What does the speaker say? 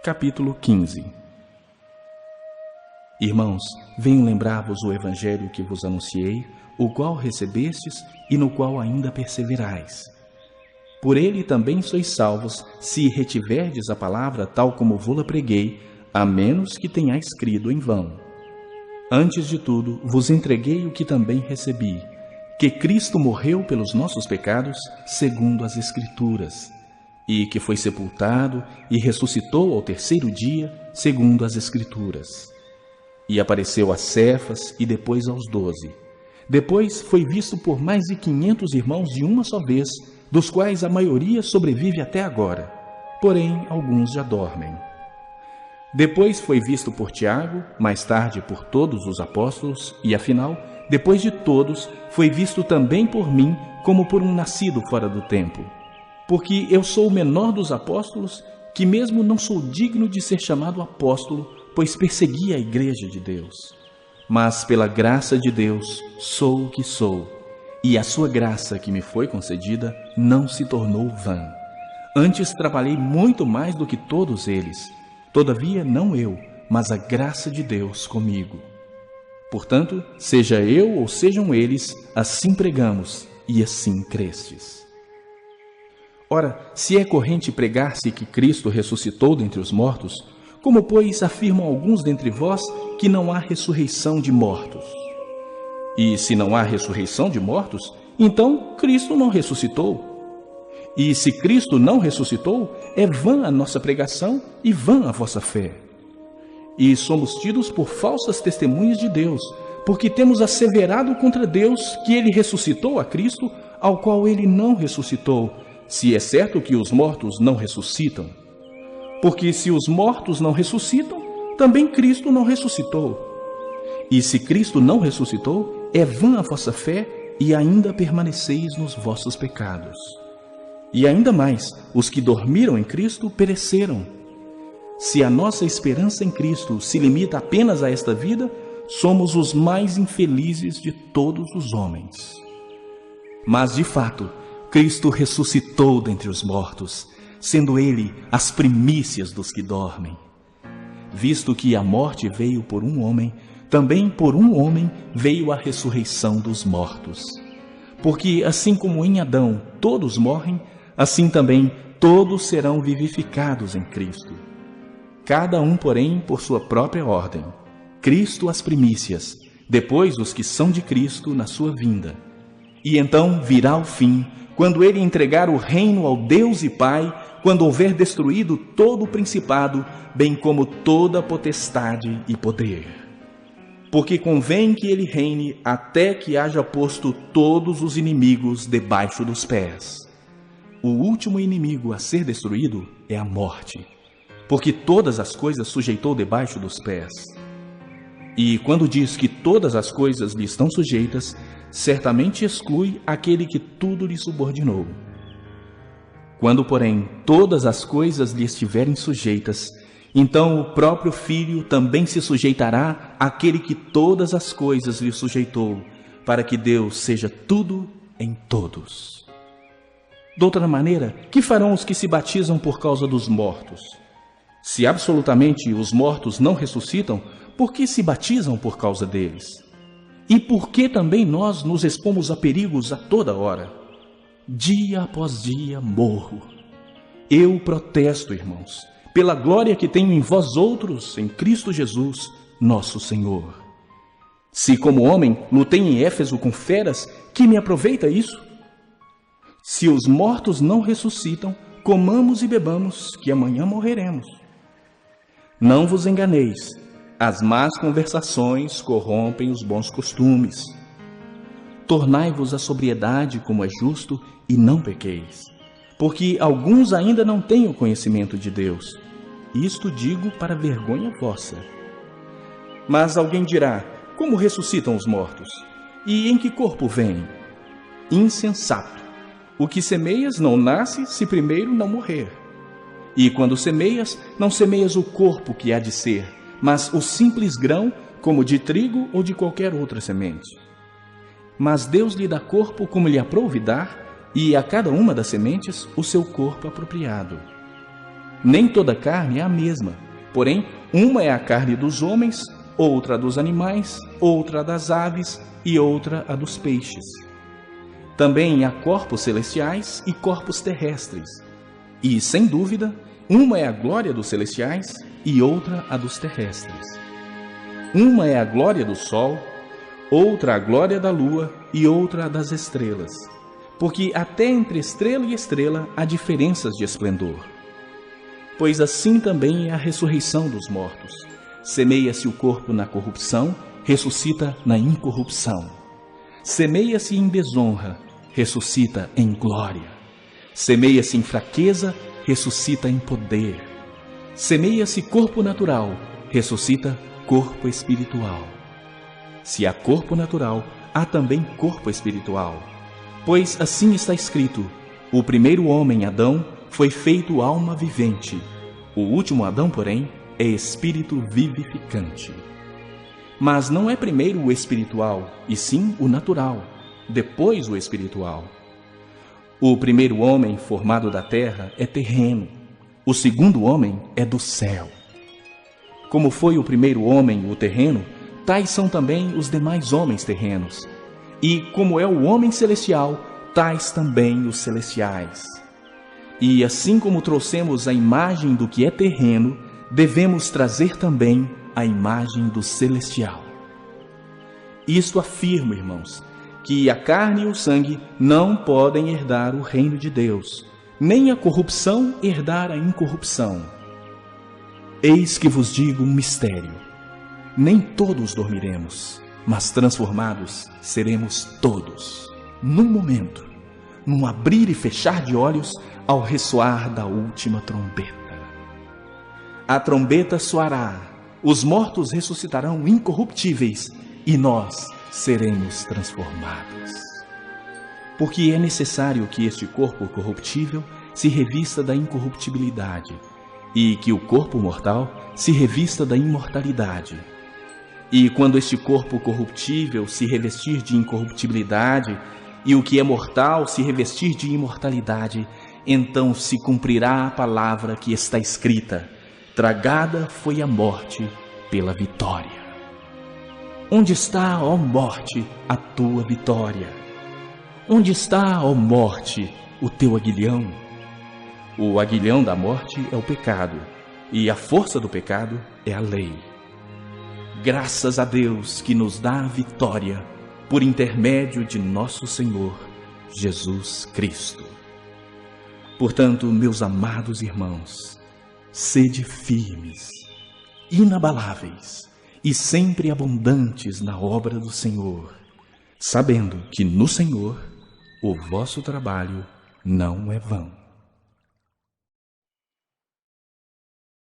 Capítulo 15. Irmãos, venho lembrar-vos o evangelho que vos anunciei, o qual recebestes e no qual ainda perseverais. Por ele também sois salvos, se retiverdes a palavra tal como vô-la preguei, a menos que tenhais crido em vão. Antes de tudo, vos entreguei o que também recebi, que Cristo morreu pelos nossos pecados, segundo as Escrituras, e que foi sepultado e ressuscitou ao terceiro dia, segundo as Escrituras. E apareceu a Cefas e depois aos 12. Depois foi visto por mais de 500 irmãos de uma só vez, dos quais a maioria sobrevive até agora, porém alguns já dormem. Depois foi visto por Tiago, mais tarde por todos os apóstolos, e afinal, depois de todos, foi visto também por mim, como por um nascido fora do tempo. Porque eu sou o menor dos apóstolos, que mesmo não sou digno de ser chamado apóstolo, pois persegui a igreja de Deus. Mas pela graça de Deus sou o que sou, e a sua graça que me foi concedida não se tornou vã. Antes trabalhei muito mais do que todos eles, todavia não eu, mas a graça de Deus comigo. Portanto, seja eu ou sejam eles, assim pregamos e assim crestes. Ora, se é corrente pregar-se que Cristo ressuscitou dentre os mortos, como, pois, afirmam alguns dentre vós que não há ressurreição de mortos? E se não há ressurreição de mortos, então Cristo não ressuscitou. E se Cristo não ressuscitou, é vã a nossa pregação e vã a vossa fé. E somos tidos por falsas testemunhas de Deus, porque temos asseverado contra Deus que ele ressuscitou a Cristo, ao qual ele não ressuscitou, se é certo que os mortos não ressuscitam. Porque se os mortos não ressuscitam, também Cristo não ressuscitou. E se Cristo não ressuscitou, é vã a vossa fé e ainda permaneceis nos vossos pecados. E ainda mais, os que dormiram em Cristo pereceram. Se a nossa esperança em Cristo se limita apenas a esta vida, somos os mais infelizes de todos os homens. Mas, de fato, Cristo ressuscitou dentre os mortos, sendo ele as primícias dos que dormem. Visto que a morte veio por um homem, também por um homem veio a ressurreição dos mortos. Porque assim como em Adão todos morrem, assim também todos serão vivificados em Cristo. Cada um, porém, por sua própria ordem. Cristo as primícias, depois os que são de Cristo na sua vinda. E então virá o fim, quando ele entregar o reino ao Deus e Pai, quando houver destruído todo o principado, bem como toda a potestade e poder. Porque convém que ele reine até que haja posto todos os inimigos debaixo dos pés. O último inimigo a ser destruído é a morte, porque todas as coisas sujeitou debaixo dos pés. E quando diz que todas as coisas lhe estão sujeitas, certamente exclui aquele que tudo lhe subordinou. Quando, porém, todas as coisas lhe estiverem sujeitas, então o próprio Filho também se sujeitará àquele que todas as coisas lhe sujeitou, para que Deus seja tudo em todos. De outra maneira, que farão os que se batizam por causa dos mortos? Se absolutamente os mortos não ressuscitam, por que se batizam por causa deles? E por que também nós nos expomos a perigos a toda hora? Dia após dia morro. Eu protesto, irmãos, pela glória que tenho em vós outros, em Cristo Jesus, nosso Senhor. Se como homem lutei em Éfeso com feras, que me aproveita isso? Se os mortos não ressuscitam, comamos e bebamos, que amanhã morreremos. Não vos enganeis, as más conversações corrompem os bons costumes. Tornai-vos à sobriedade como é justo e não pequeis, porque alguns ainda não têm o conhecimento de Deus. Isto digo para vergonha vossa. Mas alguém dirá, como ressuscitam os mortos? E em que corpo vêm? Insensato! O que semeias não nasce se primeiro não morrer. E quando semeias, não semeias o corpo que há de ser, mas o simples grão, como de trigo ou de qualquer outra semente. Mas Deus lhe dá corpo como lhe aprouve dar, e a cada uma das sementes o seu corpo apropriado. Nem toda carne é a mesma, porém, uma é a carne dos homens, outra a dos animais, outra a das aves e outra a dos peixes. Também há corpos celestiais e corpos terrestres. E, sem dúvida, uma é a glória dos celestiais e outra a dos terrestres. Uma é a glória do sol, outra a glória da lua e outra a das estrelas. Porque até entre estrela e estrela há diferenças de esplendor. Pois assim também é a ressurreição dos mortos. Semeia-se o corpo na corrupção, ressuscita na incorrupção. Semeia-se em desonra, ressuscita em glória. Semeia-se em fraqueza, ressuscita em poder. Semeia-se corpo natural, ressuscita corpo espiritual. Se há corpo natural, há também corpo espiritual. Pois assim está escrito: o primeiro homem, Adão, foi feito alma vivente. O último Adão, porém, é espírito vivificante. Mas não é primeiro o espiritual, e sim o natural, depois o espiritual. O primeiro homem formado da terra é terreno, o segundo homem é do céu. Como foi o primeiro homem o terreno, tais são também os demais homens terrenos. E como é o homem celestial, tais também os celestiais. E assim como trouxemos a imagem do que é terreno, devemos trazer também a imagem do celestial. Isto afirmo, irmãos, que a carne e o sangue não podem herdar o reino de Deus, nem a corrupção herdar a incorrupção. Eis que vos digo um mistério: nem todos dormiremos, mas transformados seremos todos, num momento, num abrir e fechar de olhos, ao ressoar da última trombeta. A trombeta soará, os mortos ressuscitarão incorruptíveis e nós seremos transformados. Porque é necessário que este corpo corruptível se revista da incorruptibilidade e que o corpo mortal se revista da imortalidade. E quando este corpo corruptível se revestir de incorruptibilidade e o que é mortal se revestir de imortalidade, então se cumprirá a palavra que está escrita: tragada foi a morte pela vitória. Onde está, ó morte, a tua vitória? Onde está, ó morte, o teu aguilhão? O aguilhão da morte é o pecado, e a força do pecado é a lei. Graças a Deus que nos dá a vitória por intermédio de nosso Senhor Jesus Cristo. Portanto, meus amados irmãos, sede firmes, inabaláveis e sempre abundantes na obra do Senhor, sabendo que no Senhor o vosso trabalho não é vão.